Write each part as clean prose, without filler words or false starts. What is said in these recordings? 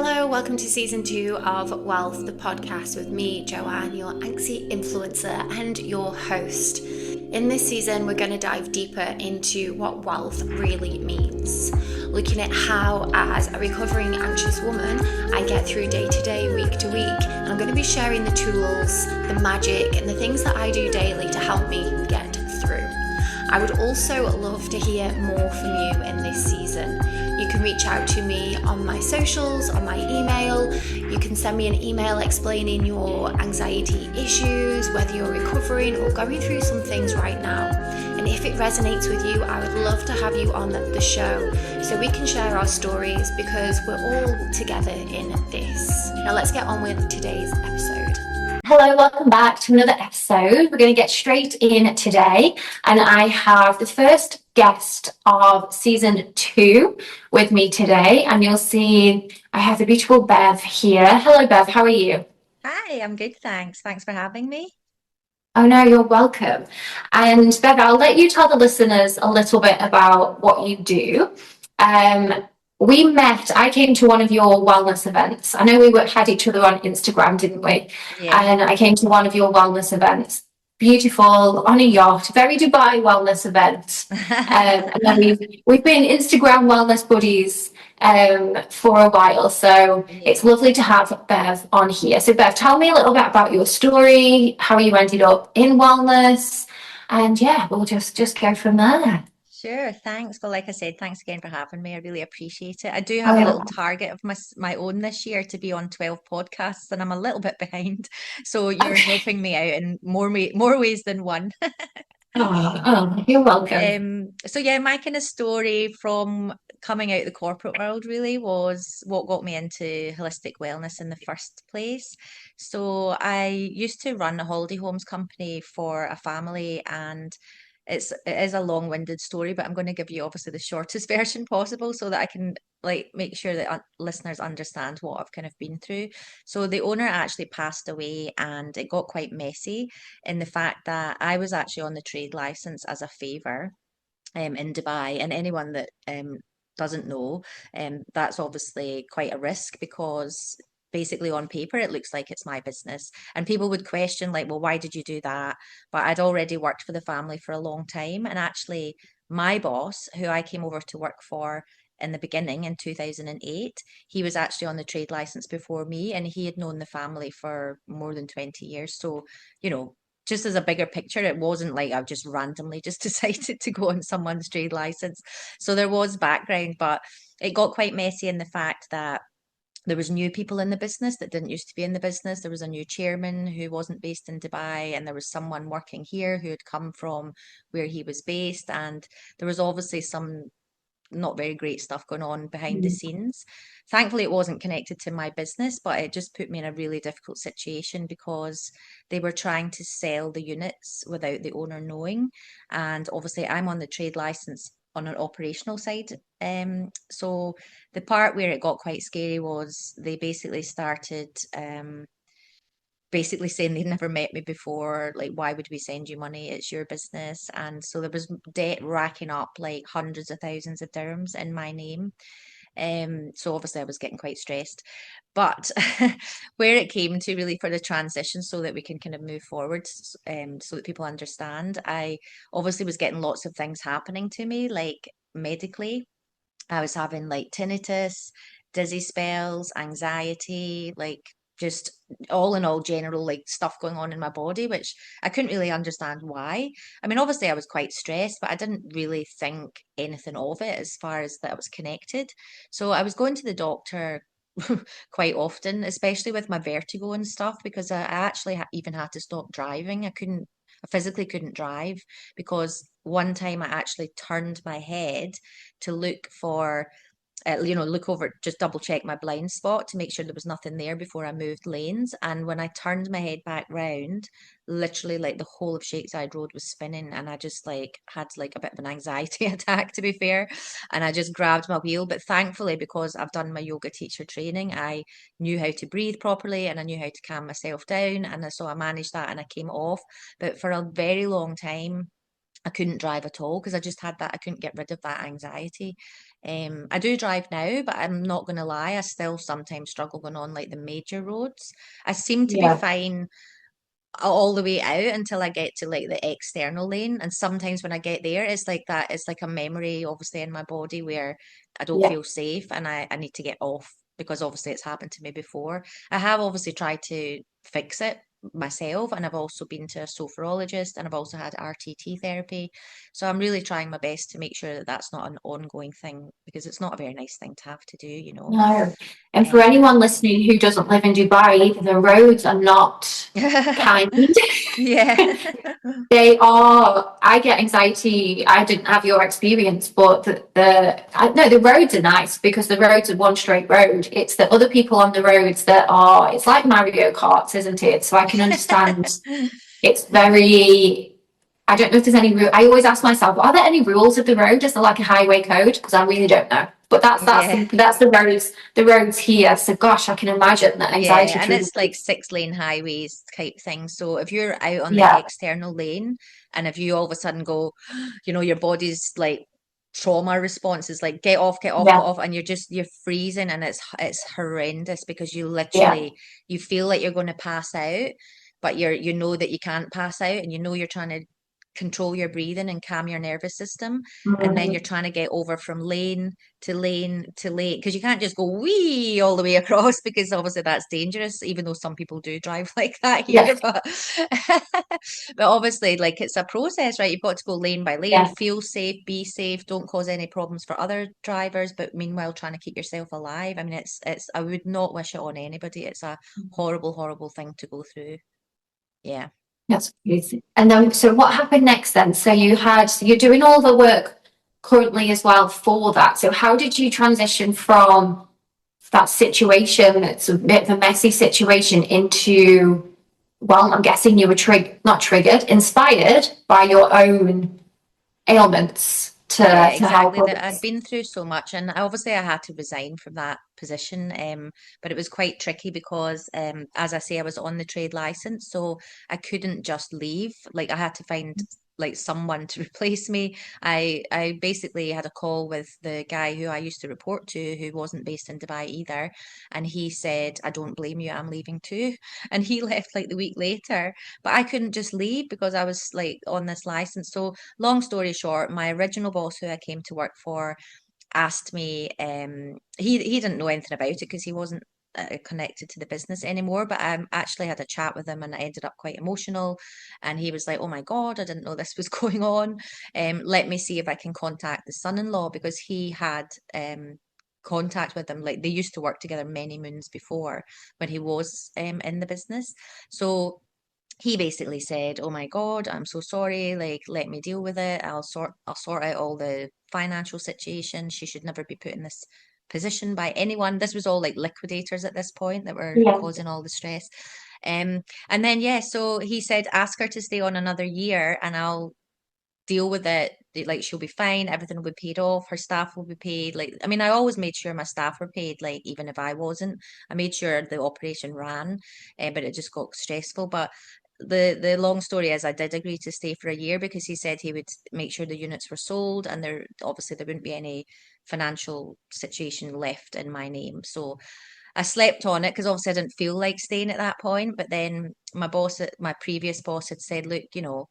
Hello, welcome to season 2 of Wealth, the podcast with me, Joanne, your Anxie influencer and your host. In this season, we're going to dive deeper into what wealth really means, looking at how, as a recovering anxious woman, I get through day to day, week to week, and I'm going to be sharing the tools, the magic, and the things that I do daily to help me get through. I would also love to hear more from you in this season. You can reach out to me on my socials, on my email. You can send me an email explaining your anxiety issues, whether you're recovering or going through some things right now. And if it resonates with you, I would love to have you on the show so we can share our stories because we're all together in this. Now let's get on with today's episode. Hello, welcome back to another episode. We're going to get straight in today, and I have the first guest of season 2 with me today, and you'll see I have the beautiful Bev here. Hello, Bev, how are you? Hi, I'm good, thanks. Thanks for having me. Oh no, you're welcome. And Bev, I'll let you tell the listeners a little bit about what you do. Um, we met, I came to one of your wellness events. I know had each other on Instagram, didn't we? Yeah. And I came to one of your wellness events. Beautiful, on a yacht, very Dubai wellness event. And then we've been Instagram wellness buddies for a while. So it's Yeah. lovely to have Bev on here. So Bev, tell me a little bit about your story, how you ended up in wellness, and yeah, we'll just go from there. Sure, thanks. Well, like I said, thanks again for having me. I really appreciate it. I do have a little Oh, target of my own this year to be on 12 podcasts, and I'm a little bit behind. So you're okay. helping me out in more ways than one. You're welcome. So yeah, my kind of story from coming out of the corporate world really was what got me into holistic wellness in the first place. So I used to run a holiday homes company for a family, and it is a long-winded story, but I'm going to give you obviously the shortest version possible so that I can like make sure that listeners understand what I've kind of been through. So the owner actually passed away, and it got quite messy in the fact that I was actually on the trade license as a favor in Dubai. And anyone that doesn't know, that's obviously quite a risk because basically on paper it looks like it's my business. And people would question, like, well, why did you do that? But I'd already worked for the family for a long time. And actually, my boss, who I came over to work for in the beginning in 2008, he was actually on the trade license before me, and he had known the family for more than 20 years. So, you know, just as a bigger picture, it wasn't like I've just randomly just decided to go on someone's trade license. So there was background, but it got quite messy in the fact that there was new people in the business that didn't used to be in the business. There was a new chairman who wasn't based in Dubai, and there was someone working here who had come from where he was based. And there was obviously some not very great stuff going on behind the scenes. Thankfully, it wasn't connected to my business, but it just put me in a really difficult situation because they were trying to sell the units without the owner knowing. And obviously, I'm on the trade license on an operational side. So the part where it got quite scary was they basically started basically saying they'd never met me before. Like, why would we send you money? It's your business. And so there was debt racking up like hundreds of thousands of dirhams in my name. So obviously I was getting quite stressed. But where it came to really for the transition so that we can kind of move forward, so that people understand, I obviously was getting lots of things happening to me, like medically. I was having like tinnitus, dizzy spells, anxiety, like just all in all general like stuff going on in my body, which I couldn't really understand why. I mean, obviously I was quite stressed, but I didn't really think anything of it as far as that I was connected. So I was going to the doctor quite often, especially with my vertigo and stuff, because I actually even had to stop driving. I physically couldn't drive because one time I actually turned my head to look for look over, just double check my blind spot to make sure there was nothing there before I moved lanes. And when I turned my head back round, literally like the whole of Shakeside Road was spinning, and I just like had like a bit of an anxiety attack, to be fair. And I just grabbed my wheel. But thankfully, because I've done my yoga teacher training, I knew how to breathe properly and I knew how to calm myself down. And so I managed that and I came off. But for a very long time, I couldn't drive at all because I just had that, I couldn't get rid of that anxiety. I do drive now, but I'm not going to lie, I still sometimes struggle going on like the major roads. I seem to be Yeah. fine all the way out until I get to like the external lane. And sometimes when I get there, it's like that, it's like a memory obviously in my body where I don't Yeah. feel safe and I need to get off because obviously it's happened to me before. I have obviously tried to fix it myself, and I've also been to a sophrologist, and I've also had RTT therapy. So I'm really trying my best to make sure that that's not an ongoing thing because it's not a very nice thing to have to do, you know. No. And for Um, anyone listening who doesn't live in Dubai, the roads are not kind. yeah. They are, I get anxiety. I didn't have your experience, but no, the roads are nice because the roads are one straight road. It's the other people on the roads that are, it's like Mario Kart, isn't it? So I can understand it's very, I don't know if there's any rule. I always ask myself, are there any rules of the road? Is there like a highway code? Because I really don't know. But Yeah. that's the roads here. So gosh, I can imagine that Yeah, anxiety and through the it's like 6 lane highways type thing. So if you're out on the yeah, external lane and if you all of a sudden go, you know, your body's like trauma response is like get yeah, off, and you're freezing and it's horrendous because you yeah. literally you feel like you're going to pass out, but you know that you can't pass out and you know you're trying to control your breathing and calm your nervous system, and then you're Mm, trying to get over from lane to lane to lane because you can't just go wee all the way across because obviously that's dangerous, even though some people do drive like that yeah, here, but but obviously like it's a process, right? You've got to go lane by lane, yeah. feel safe, be safe, don't cause any problems for other drivers, but meanwhile trying to keep yourself alive. I mean, it's I would not wish it on anybody. It's a horrible, horrible thing to go through. Yeah. That's crazy. And then, so what happened next then? So you're doing all the work currently as well for that. So how did you transition from that situation, that's a bit of a messy situation, into, well, I'm guessing you were not triggered, inspired by your own ailments Yeah, to help exactly. That I'd others? been through so much, and obviously I had to resign from that position. But it was quite tricky because, as I say, I was on the trade license, so I couldn't just leave. Like I had to find like someone to replace me. I basically had a call with the guy who I used to report to, who wasn't based in Dubai either, and he said, "I don't blame you. I'm leaving too." And he left like the week later, but I couldn't just leave because I was like on this license. So long story short, my original boss who I came to work for asked me, he didn't know anything about it because he wasn't connected to the business anymore, but I actually had a chat with him and I ended up quite emotional. And he was like, "Oh my God, I didn't know this was going on. Let me see if I can contact the son-in-law," because he had contact with them. Like they used to work together many moons before when he was in the business. So he basically said, "Oh my God, I'm so sorry. Like, let me deal with it. I'll sort out all the financial situation. She should never be put in this position by anyone." This was all like liquidators at this point that were Yeah, causing all the stress. And then yeah, so he said, "Ask her to stay on another year and I'll deal with it. Like she'll be fine, everything will be paid off, her staff will be paid." Like, I mean, I always made sure my staff were paid, like even if I wasn't. I made sure the operation ran, but it just got stressful. But the long story is I did agree to stay for a year because he said he would make sure the units were sold and there obviously there wouldn't be any financial situation left in my name. So I slept on it because obviously I didn't feel like staying at that point. But then my previous boss had said, "Look, you know,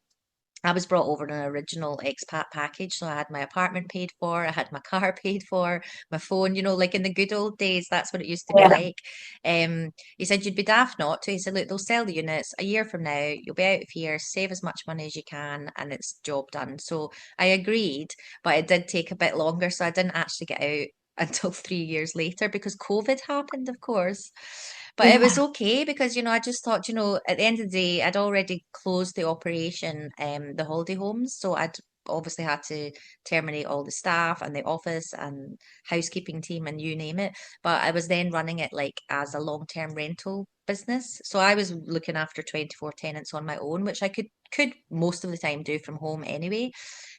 I was brought over on an original expat package, so I had my apartment paid for, I had my car paid for, my phone, you know, like in the good old days, that's what it used to be yeah, like." He said, "You'd be daft not to." He said, "Look, they'll sell the units a year from now, you'll be out of here, save as much money as you can, and it's job done." So I agreed, but it did take a bit longer, so I didn't actually get out until 3 years later because COVID happened, of course. But it was yeah, okay because, you know, I just thought, you know, at the end of the day, I'd already closed the operation, the holiday homes. So I'd obviously had to terminate all the staff and the office and housekeeping team and you name it. But I was then running it like as a long-term rental business. So I was looking after 24 tenants on my own, which I could most of the time do from home anyway.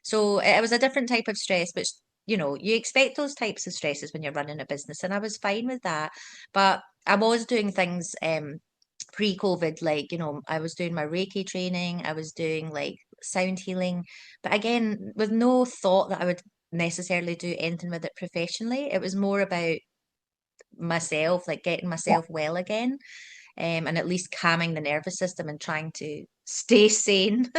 So it was a different type of stress, but you know, you expect those types of stresses when you're running a business, and I was fine with that. But I was doing things pre-COVID, like, you know, I was doing my Reiki training, I was doing like sound healing, but again, with no thought that I would necessarily do anything with it professionally. It was more about myself, like getting myself well again, and at least calming the nervous system and trying to stay sane.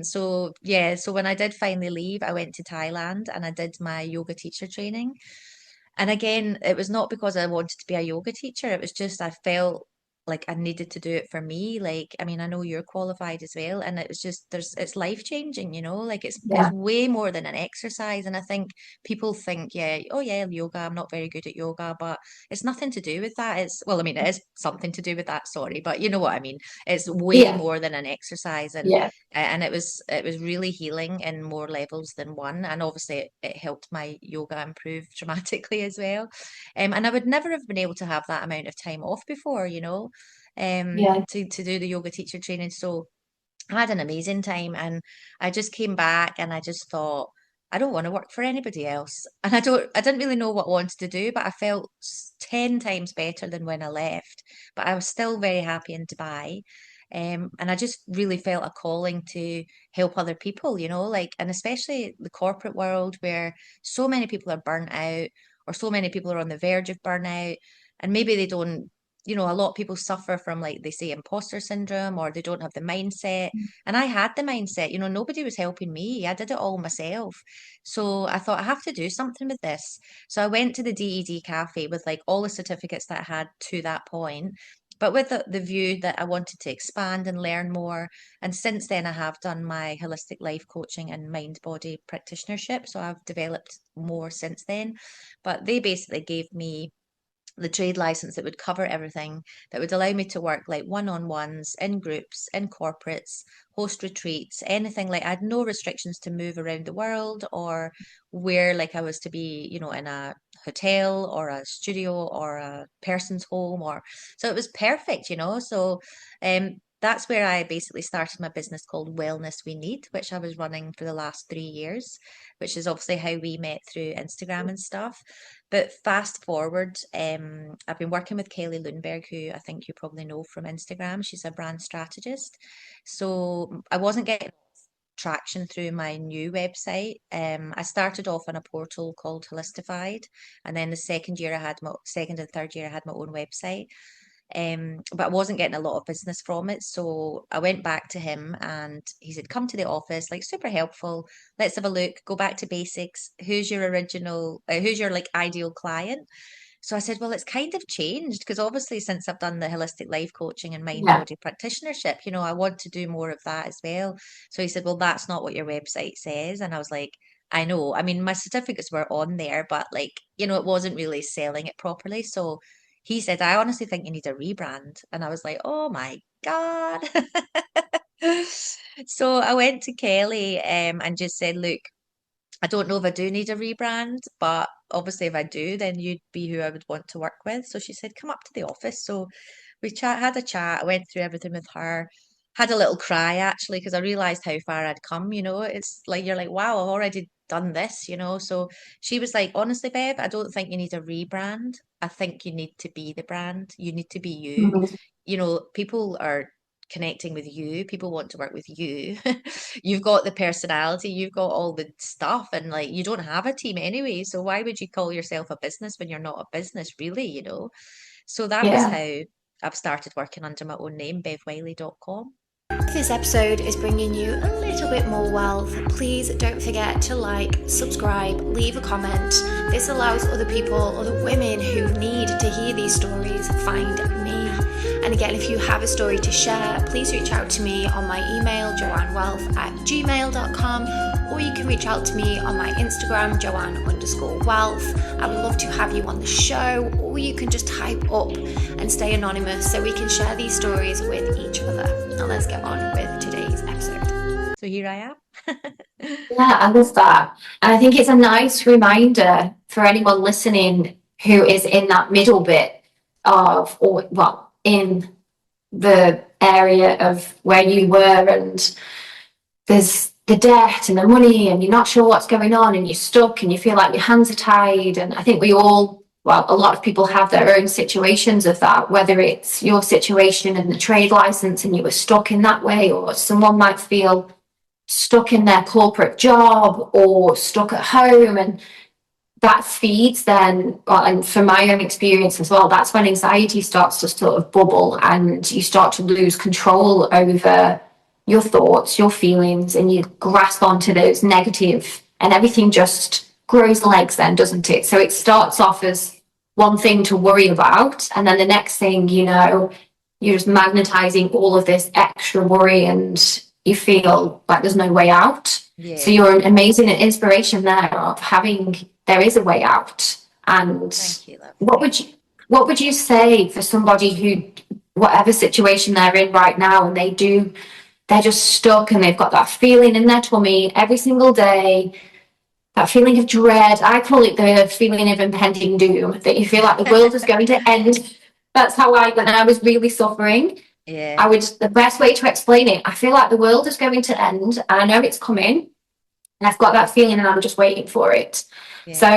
So yeah, so when I did finally leave, I went to Thailand and I did my yoga teacher training. And again, it was not because I wanted to be a yoga teacher. It was just I felt like I needed to do it for me. Like, I mean, I know you're qualified as well, and it was just it's life changing, you know, like it's Yeah. way more than an exercise. And I think people think, yeah, oh yeah, yoga, I'm not very good at yoga, but it's nothing to do with that. It's well, I mean, it is something to do with that, sorry, but you know what I mean. It's way Yeah. more than an exercise, Yeah. and it was really healing in more levels than one, and obviously it helped my yoga improve dramatically as well. And I would never have been able to have that amount of time off before, you know, Yeah. to do the yoga teacher training. So I had an amazing time, and I just came back and I just thought, I don't want to work for anybody else. And I didn't really know what I wanted to do, but I felt 10 times better than when I left. But I was still very happy in Dubai. And I just really felt a calling to help other people, you know, like, and especially the corporate world where so many people are burnt out, or so many people are on the verge of burnout, and maybe they don't, you know, a lot of people suffer from, like they say, imposter syndrome, or they don't have the mindset. And I had the mindset, you know, nobody was helping me. I did it all myself. So I thought I have to do something with this. So I went to the DED cafe with like all the certificates that I had to that point, but with the view that I wanted to expand and learn more. And since then, I have done my holistic life coaching and mind body practitionership. So I've developed more since then. But they basically gave me the trade license that would cover everything, that would allow me to work like one-on-ones, in groups, in corporates, host retreats, anything. Like I had no restrictions to move around the world, or where like I was to be, you know, in a hotel or a studio or a person's home, or so it was perfect, you know. So that's where I basically started my business called Wellness We Need, which I was running for the last 3 years, which is obviously how we met through Instagram and stuff. But fast forward, I've been working with Kelly Lundberg, who I think you probably know from Instagram. She's a brand strategist. So I wasn't getting traction through my new website. I started off on a portal called Holistified, and then the second and third year I had my own website. But I wasn't getting a lot of business from it. So I went back to him and he said, come to the office, like super helpful. Let's have a look, go back to basics. Who's your like ideal client? So I said, well, it's kind of changed because obviously since I've done the holistic life coaching and mind Yeah. body practitionership, you know, I want to do more of that as well. So he said, well, that's not what your website says. And I was like, I know. I mean, my certificates were on there, but like, you know, it wasn't really selling it properly. So he said, I honestly think you need a rebrand. And I was like, oh my God. So I went to Kelly and just said, look, I don't know if I do need a rebrand, but obviously if I do, then you'd be who I would want to work with. So she said, come up to the office. So had a chat. I went through everything with her, had a little cry actually, because I realized how far I'd come, you know. It's like you're like, wow, I've already done this, you know. So she was like, honestly, Bev, I don't think you need a rebrand. I think you need to be the brand. You need to be you. Mhm. You know, people are connecting with you. People want to work with you. You've got the personality, you've got all the stuff, and like you don't have a team anyway. So why would you call yourself a business when you're not a business, really, you know? So that was Yeah. how I've started working under my own name, bevwiley.com. If this episode is bringing you a little bit more wealth, please don't forget to like, subscribe, leave a comment. This allows other people, other women who need to hear these stories, find me. And again, if you have a story to share, please reach out to me on my email, joannewealth@gmail.com, or you can reach out to me on my Instagram, joanne_wealth. I would love to have you on the show, or you can just type up and stay anonymous so we can share these stories with each other. Now let's get on with today's episode. So here I am. Yeah, I love that. And I think it's a nice reminder for anyone listening who is in that middle bit of, or well, in the area of where you were, and there's the debt and the money, and you're not sure what's going on, and you're stuck, and you feel like your hands are tied. And I think we all well, a lot of people have their own situations of that, whether it's your situation and the trade license and you were stuck in that way, or someone might feel stuck in their corporate job or stuck at home, and that feeds then, well, and from my own experience as well, that's when anxiety starts to sort of bubble and you start to lose control over your thoughts, your feelings, and you grasp onto those negative, and everything just grows legs then, doesn't it? So it starts off as one thing to worry about, and then the next thing you know, you're just magnetizing all of this extra worry and you feel like there's no way out. Yeah. So you're an amazing inspiration there of having, there is a way out. And Thank you, love. what would you say for somebody who, whatever situation they're in right now, and they're just stuck and they've got that feeling in their tummy every single day, that feeling of dread. I call it the feeling of impending doom, that you feel like the world is going to end. That's how when I was really suffering, Yeah. the best way to explain it, I feel like the world is going to end and I know it's coming and I've got that feeling and I'm just waiting for it. Yeah. So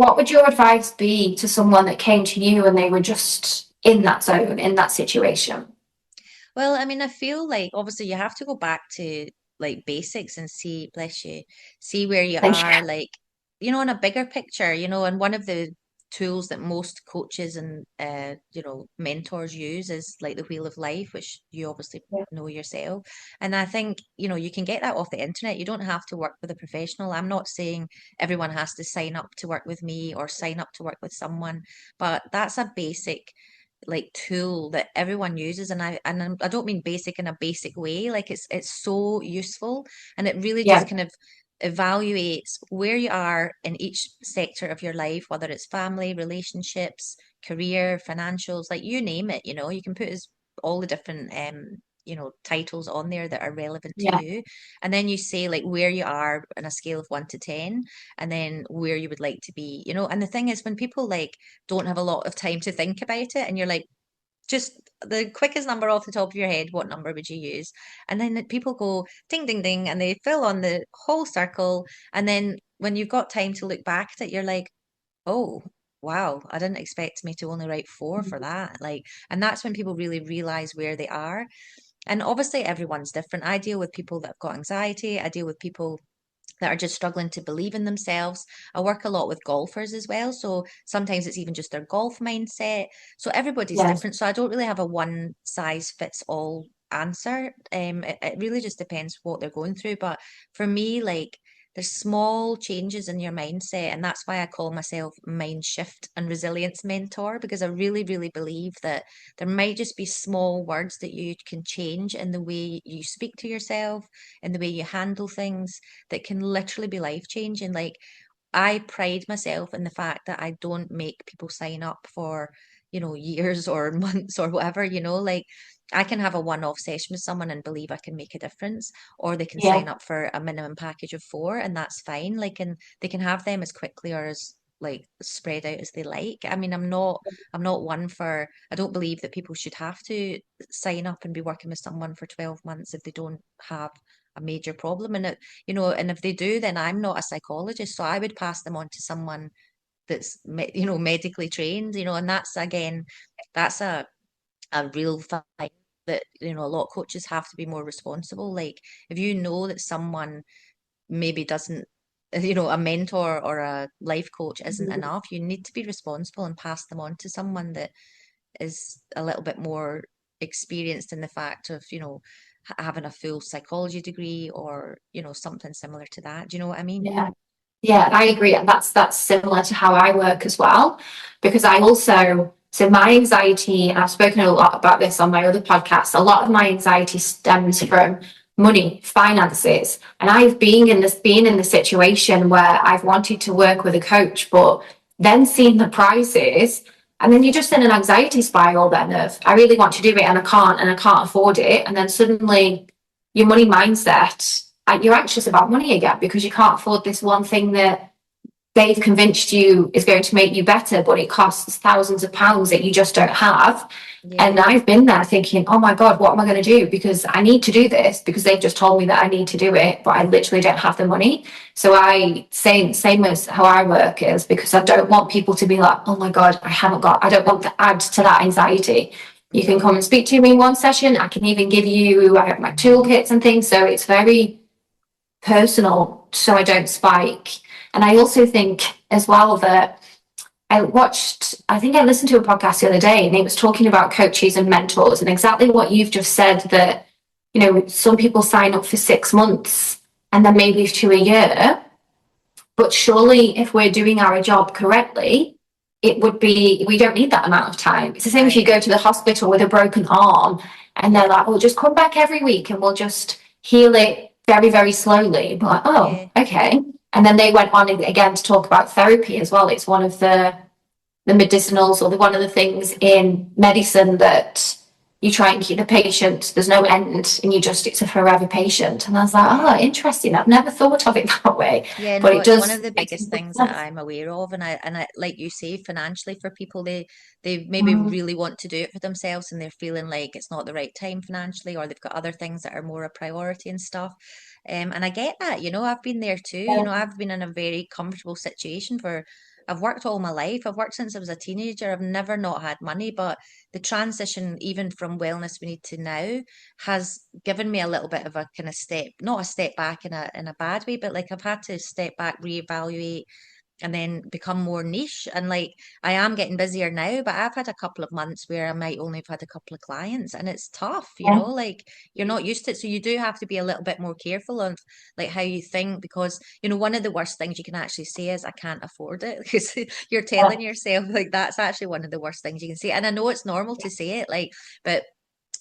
what would your advice be to someone that came to you and they were just in that zone, in that situation? Well, I mean, I feel like obviously you have to go back to like basics and see, bless you, see where you Thank are, you. like, you know, in a bigger picture, you know, and one of the tools that most coaches and you know, mentors use is like the wheel of life, which you obviously Yeah. know yourself. And I think, you know, you can get that off the internet. You don't have to work with a professional. I'm not saying everyone has to sign up to work with me or sign up to work with someone, but that's a basic like tool that everyone uses, and I don't mean basic in a basic way, like it's so useful, and it really Yeah. just kind of evaluates where you are in each sector of your life, whether it's family, relationships, career, financials, like you name it, you know, you can put all the different you know, titles on there that are relevant to Yeah. you, and then you say like where you are on a scale of 1 to 10, and then where you would like to be, you know. And the thing is, when people like don't have a lot of time to think about it, and you're like, just the quickest number off the top of your head, what number would you use? And then people go ding, ding, ding, and they fill on the whole circle. And then when you've got time to look back at it, you're like, oh, wow, I didn't expect me to only write 4 for that. Like, and that's when people really realize where they are. And obviously, everyone's different. I deal with people that have got anxiety. I deal with people that are just struggling to believe in themselves. I work a lot with golfers as well. So sometimes it's even just their golf mindset. So everybody's Yeah. different. So I don't really have a one size fits all answer. It really just depends what they're going through. But for me, like, there's small changes in your mindset. And that's why I call myself mind shift and resilience mentor, because I really, really believe that there might just be small words that you can change in the way you speak to yourself, in the way you handle things, that can literally be life changing. Like, I pride myself in the fact that I don't make people sign up for, you know, years or months or whatever, you know, like I can have a one-off session with someone and believe I can make a difference, or they can Yeah. sign up for a minimum package of 4 and that's fine. Like, and they can have them as quickly or as like spread out as they like. I mean, I'm not one for, I don't believe that people should have to sign up and be working with someone for 12 months if they don't have a major problem. And it, you know, and if they do, then I'm not a psychologist, so I would pass them on to someone that's you know, medically trained, you know. And that's, again, that's a real thing that, you know, a lot of coaches have to be more responsible. Like, if you know that someone maybe doesn't, you know, a mentor or a life coach isn't Mhm. enough, you need to be responsible and pass them on to someone that is a little bit more experienced in the fact of, you know, having a full psychology degree or, you know, something similar to that. Do you know what I mean? Yeah. Yeah, I agree. And that's similar to how I work as well. Because I also, so my anxiety, and I've spoken a lot about this on my other podcasts, a lot of my anxiety stems from money, finances. And I've been in the situation where I've wanted to work with a coach, but then seen the prices, and then you're just in an anxiety spiral then of, I really want to do it and I can't afford it. And then suddenly your money mindset, you're anxious about money again because you can't afford this one thing that they've convinced you is going to make you better, but it costs thousands of pounds that you just don't have. And I've been there thinking, oh my God, what am I going to do? Because I need to do this because they've just told me that I need to do it, but I literally don't have the money. So same as how I work is, because I don't want people to be like, oh my God, I don't want to add to that anxiety. You can come and speak to me in one session. I can even give you, I have my toolkits and things. So it's very personal, so I don't spike. And I also think as well that I think I listened to a podcast the other day, and it was talking about coaches and mentors, and exactly what you've just said, that, you know, some people sign up for 6 months and then maybe to a year. But surely if we're doing our job correctly, we don't need that amount of time. It's the same if you go to the hospital with a broken arm and they're like, well, just come back every week and we'll just heal it very, very slowly. But like, oh, okay. And then they went on again to talk about therapy as well. It's one of the medicinals, or one of the things in medicine that you try and keep the patient, there's no end, and it's a forever patient. And I was like, oh, interesting. I've never thought of it that way. Yeah, but no, it does. One of the biggest things that I'm aware of, and I like you say, financially for people, they maybe really want to do it for themselves, and they're feeling like it's not the right time financially, or they've got other things that are more a priority and stuff. And I get that, I've been there too. I've been in a very comfortable situation I've worked all my life. I've worked since I was a teenager. I've never not had money, but the transition, even from Wellness We Need to now, has given me a little bit of a kind of not a step back in a bad way, but like I've had to step back, reevaluate, and then become more niche. And like I am getting busier now, but I've had a couple of months where I might only have had a couple of clients, and it's tough, like you're not used to it. So you do have to be a little bit more careful of like how you think, because one of the worst things you can actually say is I can't afford it, because you're telling yourself, like, that's actually one of the worst things you can say. And I know it's normal to say it, like, but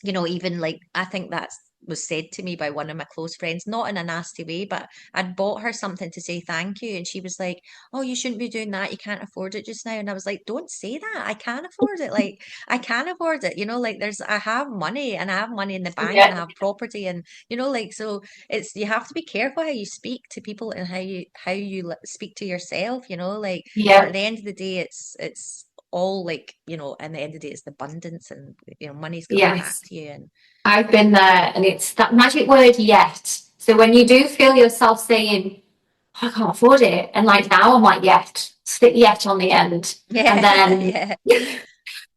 even like I think that's was said to me by one of my close friends, not in a nasty way, but I'd bought her something to say thank you, and she was like, oh, you shouldn't be doing that, you can't afford it just now. And I was like, don't say that, I can afford it. Like, I can afford it, like I have money, and I have money in the bank, and I have property, and like, so you have to be careful how you speak to people and how you speak to yourself, like, at the end of the day, it's all like, and the end of the day, it's the abundance, and money's coming back to you. And I've been there, and it's that magic word yet. So when you do feel yourself saying, oh, I can't afford it, and like now I'm like, yet, stick yet on the end. And then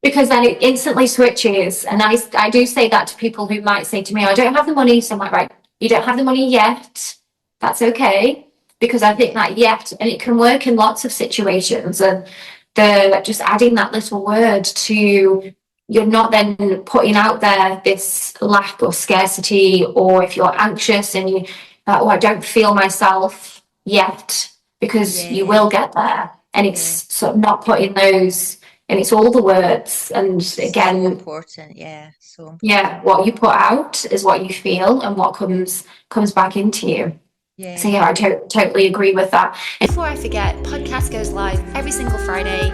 because then it instantly switches. And I do say that to people who might say to me, I don't have the money. So I'm like, right, you don't have the money yet, that's okay, because I think that yet, and it can work in lots of situations, and just adding that little word to, you're not then putting out there this lack or scarcity, or if you're anxious and you oh, I don't feel myself yet, because you will get there. And it's sort of not putting those, and it's all the words. And again, so important. So important. What you put out is what you feel, and what comes back into you. So I totally agree with that. Before I forget, podcast goes live every single Friday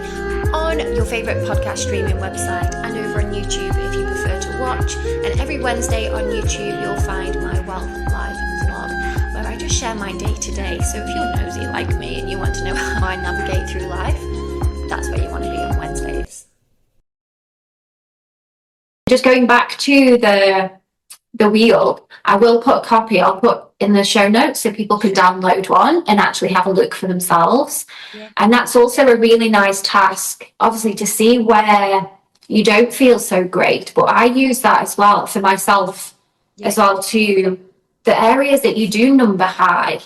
on your favorite podcast streaming website and over on YouTube if you prefer to watch. And every Wednesday on YouTube, you'll find my Wealth Live vlog, where I just share my day to day. So if you're nosy like me and you want to know how I navigate through life, that's where you want to be on Wednesdays. Just going back to the wheel, I will put a copy, I'll put in the show notes so people can download one and actually have a look for themselves. And that's also a really nice task, obviously, to see where you don't feel so great. But I use that as well for myself as well, to the areas that you do number high.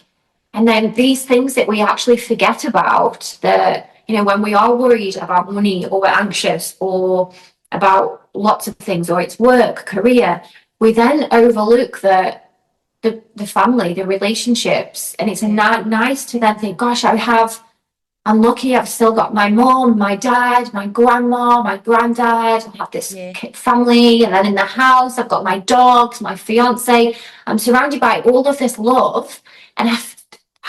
And then these things that we actually forget about, that, when we are worried about money, or we're anxious, or about lots of things, or it's work, career, we then overlook the family, the relationships. And it's nice to then think, gosh, I'm lucky, I've still got my mom, my dad, my grandma, my granddad, I have this family. And then in the house, I've got my dogs, my fiance. I'm surrounded by all of this love, and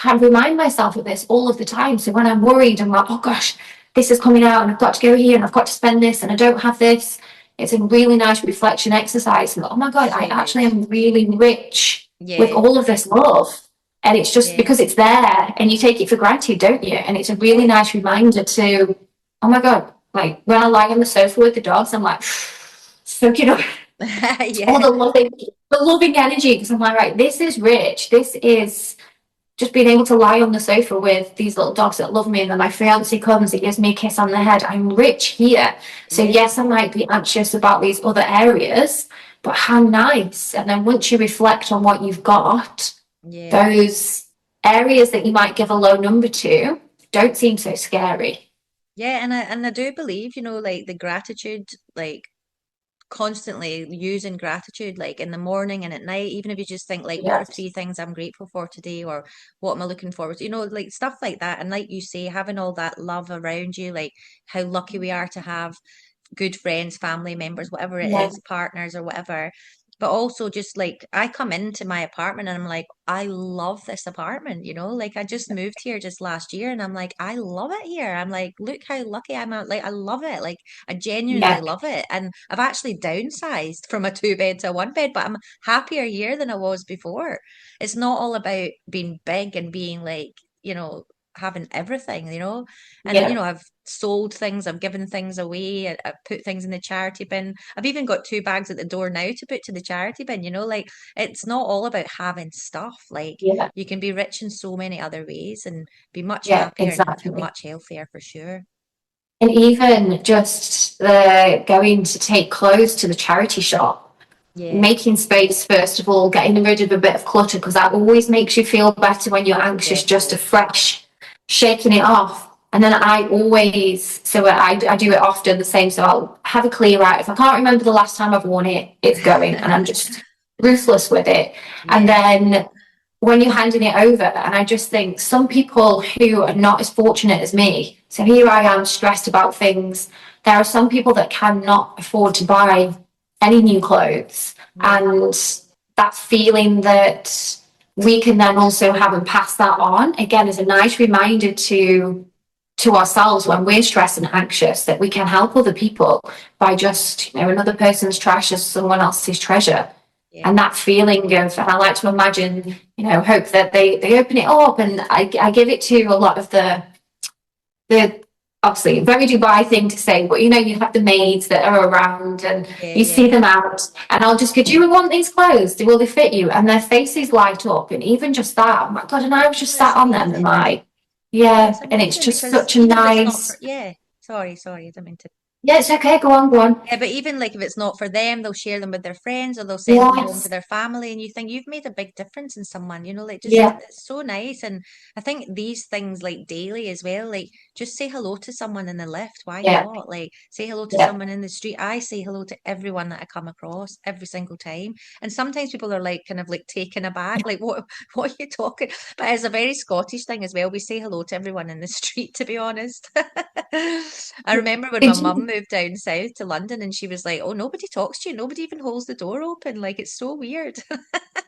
I remind myself of this all of the time. So when I'm worried, I'm like, oh gosh, this is coming out, and I've got to go here, and I've got to spend this, and I don't have this. It's a really nice reflection exercise. And oh my God, I actually am really rich with all of this love. And it's just Yeah. because it's there and you take it for granted, don't you? And it's a really nice reminder to, oh my God, like when I lie on the sofa with the dogs, I'm like, soaking up all Yeah. the loving energy. Because I'm like, right, this is rich. This is just being able to lie on the sofa with these little dogs that love me. And then my fiance comes, he gives me a kiss on the head. I'm rich here. So Yeah. yes, I might be anxious about these other areas, but how nice. And then once you reflect on what you've got, Yeah. those areas that you might give a low number to don't seem so scary. Yeah, and I do believe, like the gratitude, like constantly using gratitude, like in the morning and at night, even if you just think like, what Yeah. are three things I'm grateful for today, or what am I looking forward to, like stuff like that. And like you say, having all that love around you, like how lucky we are to have good friends, family members, whatever it Yeah. is, partners or whatever. But also just like I come into my apartment and I'm like, I love this apartment, like I just moved here just last year and I'm like, I love it here. I'm like, look how lucky I'm out. Like I love it. Like I genuinely Yeah. love it. And I've actually downsized from a two bed to a one bed, but I'm happier here than I was before. It's not all about being big and being like, having everything, and Yeah. I've sold things, I've given things away, I've put things in the charity bin. I've even got two bags at the door now to put to the charity bin, like it's not all about having stuff. Like Yeah. you can be rich in so many other ways and be much Yeah. happier and Exactly. much healthier for sure. And even just the going to take clothes to the charity shop, Yeah, making space, first of all, getting rid of a bit of clutter, because that always makes you feel better when you're anxious, just a definitely. fresh shaking it off. And then I always, so I do it often the same. So I'll have a clear out. If I can't remember the last time I've worn it, it's going, and I'm just ruthless with it. And Yeah, then when you're handing it over, and I just think some people who are not as fortunate as me, so here I am stressed about things. There are some people that cannot afford to buy any new clothes, yeah, and that feeling that we can then also have and pass that on again is a nice reminder to ourselves when we're stressed and anxious, that we can help other people by just, another person's trash is someone else's treasure. yeah, And that feeling of, and I like to imagine, hope that they open it up, and I give it to a lot of the obviously very Dubai thing to say, but you have the maids that are around and yeah, you yeah. see them out, and I'll just go, do you want these clothes? Will they fit you? And their faces light up, and even just that, oh my God, and I was just It's sat on them and amazing. like, Yeah, yeah, it's and it's amazing just because such a even if it's not for, nice, yeah, sorry, I didn't mean to. yeah, it's okay, go on, go on. Yeah, but even like if it's not for them, they'll share them with their friends or they'll send them home to Yes, their family, and you think you've made a big difference in someone, like just yeah, it's so nice. And I think these things like daily as well, like just say hello to someone in the lift. Why yeah, not? Like say hello to yeah. someone in the street. I say hello to everyone that I come across every single time. And sometimes people are like kind of like taken aback, like what are you talking? But it's a very Scottish thing as well. We say hello to everyone in the street, to be honest. I remember when my Did mum you, moved down south to London and she was like, "Oh, nobody talks to you. Nobody even holds the door open. Like it's so weird."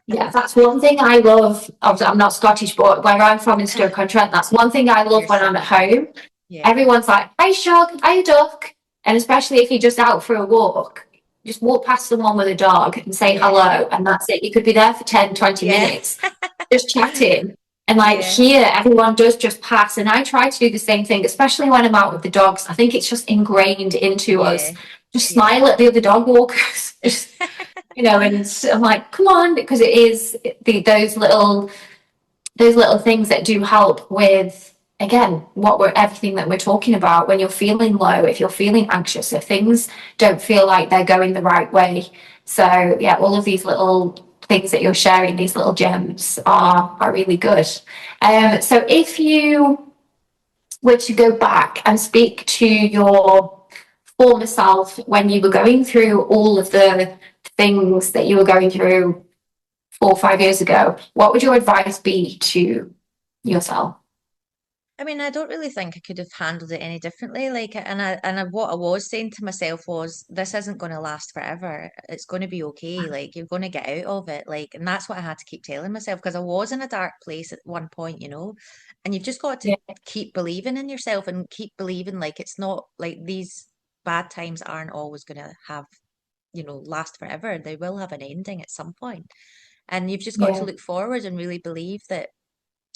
yeah, that's one thing I love. Obviously, I'm not Scottish, but where I'm from in Stoke-on-Trent, that's one thing I You're love when I'm at similar. home. Yeah. Everyone's like, "Hi, Shug, hi, duck," and especially if you're just out for a walk, just walk past someone with a dog and say Yeah. hello, and that's it. You could be there for 10, 20 Yeah. minutes just chatting. And like Yeah. here, everyone does just pass. And I try to do the same thing, especially when I'm out with the dogs. I think it's just ingrained into us. Yeah. Just Yeah. smile at the other dog walkers. Just, and I'm like, come on, because it is those little things that do help with, again, everything that we're talking about. When you're feeling low, if you're feeling anxious, if things don't feel like they're going the right way. So yeah, all of these little things that you're sharing, these little gems are really good. So if you were to go back and speak to your former self when you were going through all of the things that you were going through 4 or 5 years ago, what would your advice be to yourself? I mean, I don't really think I could have handled it any differently. Like, what I was saying to myself was, this isn't going to last forever. It's going to be okay. Like, you're going to get out of it. Like, and that's what I had to keep telling myself because I was in a dark place at one point, and you've just got to Yeah, keep believing in yourself and keep believing like it's not like these bad times aren't always going to have, last forever. They will have an ending at some point. And you've just got to yeah, look forward and really believe that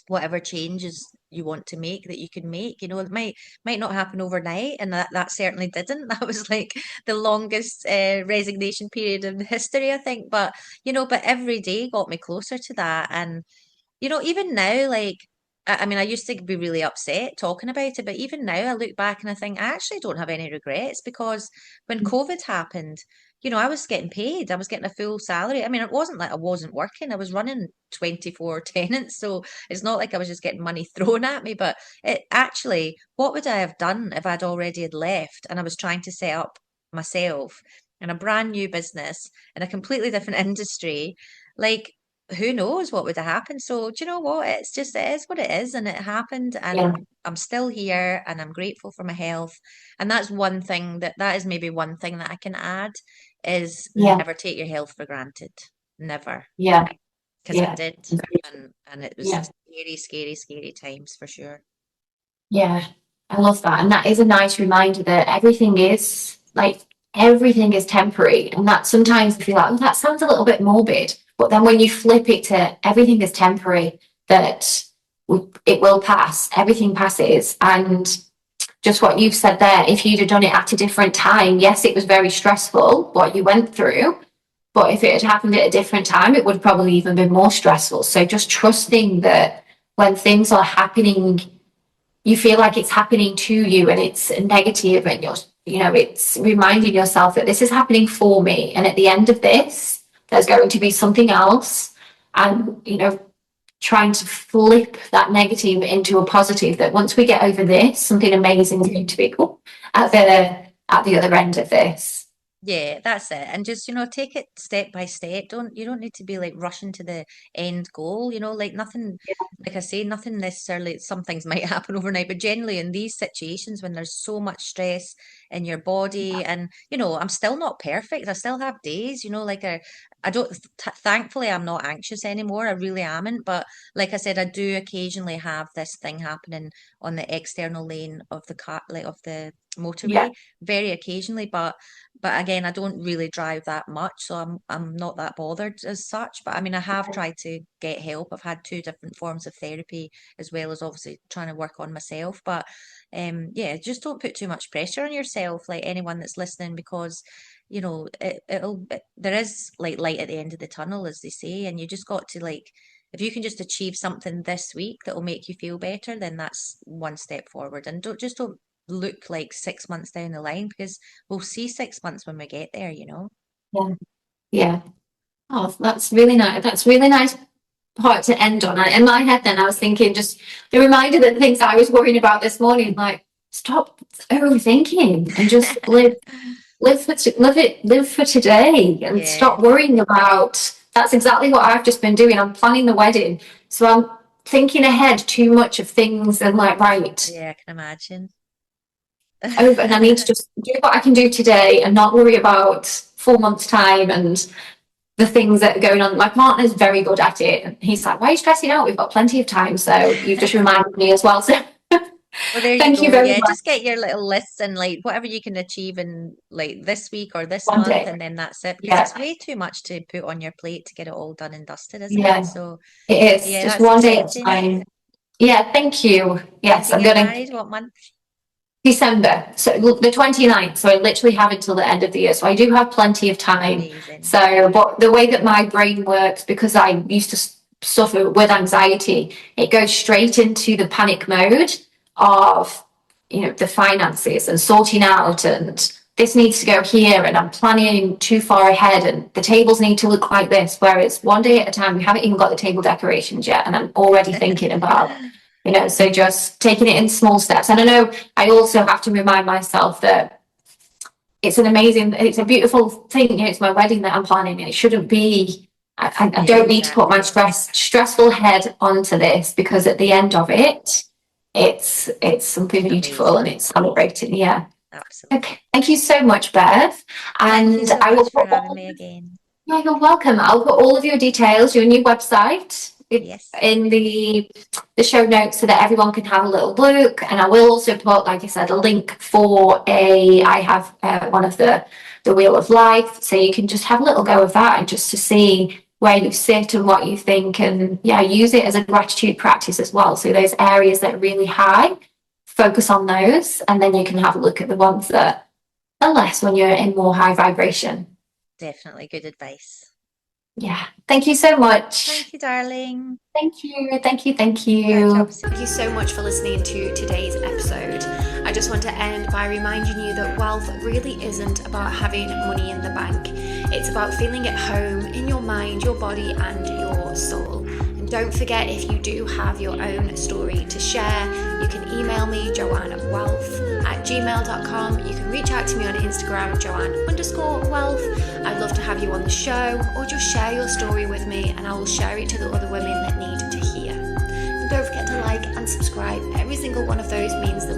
whatever changes you want to make that you can make. It might not happen overnight, and that certainly didn't. That was like the longest resignation period in history, I think. But but every day got me closer to that. And even now, like, I mean, I used to be really upset talking about it, but even now I look back and I think I actually don't have any regrets, because when COVID happened, I was getting paid. I was getting a full salary. I mean, it wasn't like I wasn't working. I was running 24 tenants, so it's not like I was just getting money thrown at me. But it actually, what would I have done if I'd already had left and I was trying to set up myself in a brand new business in a completely different industry? Like, who knows what would have happened? So do you know what? It is what it is, and it happened, and Yeah. I'm still here, and I'm grateful for my health. And that's one thing that is maybe one thing that I can add is Yeah. never take your health for granted. Never. Yeah. Because I Yeah. did, and it was Yeah. scary, scary, scary times for sure. Yeah. I love that. And that is a nice reminder that everything is temporary. And that sometimes I feel like, oh, that sounds a little bit morbid. But then when you flip it to everything is temporary, that it will pass, everything passes. And just what you've said there, if you'd have done it at a different time, yes, it was very stressful what you went through. But if it had happened at a different time, it would probably even been more stressful. So just trusting that when things are happening, you feel like it's happening to you and it's negative, and it's reminding yourself that this is happening for me. And at the end of this, there's going to be something else. And, trying to flip that negative into a positive, that once we get over this, something amazing is going to be at the other end of this. Yeah, that's it. And just, take it step by step. You don't need to be like rushing to the end goal, like nothing, like I say, nothing necessarily, some things might happen overnight, but generally in these situations when there's so much stress in your body, and, I'm still not perfect. I still have days, like I don't, thankfully I'm not anxious anymore. I really amn't. But like I said, I do occasionally have this thing happening on the external lane of the car, like of the motorway, very occasionally. But again, I don't really drive that much, so I'm not that bothered as such. But I mean, I have tried to get help. I've had 2 different forms of therapy, as well as obviously trying to work on myself. But yeah, just don't put too much pressure on yourself, like anyone that's listening, because there is like light at the end of the tunnel, as they say, and you just got to, like, if you can just achieve something this week that will make you feel better, then that's one step forward. And don't look like 6 months down the line, because we'll see 6 months when we get there. Yeah. Oh, that's really nice. That's really nice part to end on. In my head, then I was thinking, just the reminder that things I was worrying about this morning, like, stop overthinking and just live for today, and stop worrying about. That's exactly what I've just been doing. I'm planning the wedding, so I'm thinking ahead too much of things, and like, right, Yeah, I can imagine. and I need to just do what I can do today and not worry about 4 months' time and the things that are going on. My partner's very good at it, and he's like, why are you stressing out? We've got plenty of time. So you've just reminded me as well. So Well, there thank you you go. very Yeah, much. just get your little lists, and like whatever you can achieve in like this week or this One month, day. and then that's it. Because Yeah. it's way too much to put on your plate to get it all done and dusted, isn't Yeah. it? So It is yeah, just that's one day at a exciting. time. Yeah, thank you. Yes, When I'm do you get going to married? What month? December. So the 29th. So I literally have until the end of the year. So I do have plenty of time. Amazing. So, but the way that my brain works, because I used to suffer with anxiety, it goes straight into the panic mode of, the finances and sorting out, and this needs to go here, and I'm planning too far ahead, and the tables need to look like this. Whereas one day at a time, we haven't even got the table decorations yet, and I'm already thinking about, so just taking it in small steps. And I know I also have to remind myself that it's a beautiful thing. It's my wedding that I'm planning, and it shouldn't be. I don't need to put my stressful head onto this, because at the end of it, it's something beautiful. Amazing. And it's celebrating. Yeah. Absolutely. Okay. Thank you so much, Bev. And Thank you so I will much for having me again. Yeah, you're welcome. I'll put all of your details, your new website, Yes. in the show notes, so that everyone can have a little look. And I will also put, like I said, a link for I have one of the Wheel of Life, so you can just have a little go of that, and just to see where you sit and what you think, and yeah, use it as a gratitude practice as well. So those areas that are really high, focus on those, and then you can have a look at the ones that are less when you're in more high vibration. Definitely good advice. Yeah. Thank you so much. Thank you, darling. Thank you. Thank you. Thank Catch you. up soon. Thank you so much for listening to today's episode. I just want to end by reminding you that wealth really isn't about having money in the bank. It's about feeling at home in your mind, your body, and your soul. And don't forget, if you do have your own story to share, you can email me, joannewealth@gmail.com. You can reach out to me on Instagram, Joanne_wealth. I'd love to have you on the show, or just share your story with me and I will share it to the other women that need to hear. And don't forget to like and subscribe. Every single one of those means the